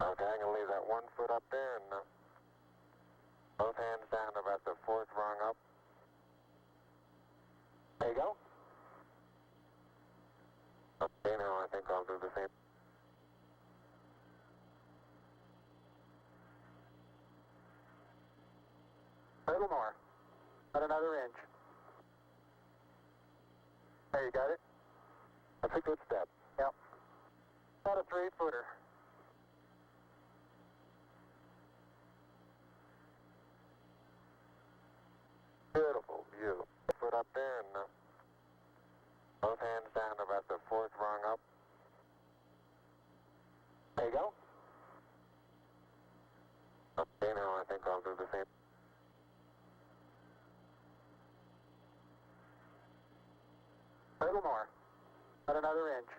Okay, I'm going to leave that 1 foot up there and both hands down about the 4th rung up. There you go. Okay, now I think I'll do the same. A little more. About another inch. There, you got it? That's a good step. Yep. About a 3-footer. Beautiful view. Foot up there and both hands down about the 4th rung up. There you go. Okay, now I think I'll do the same. A little more. About another inch.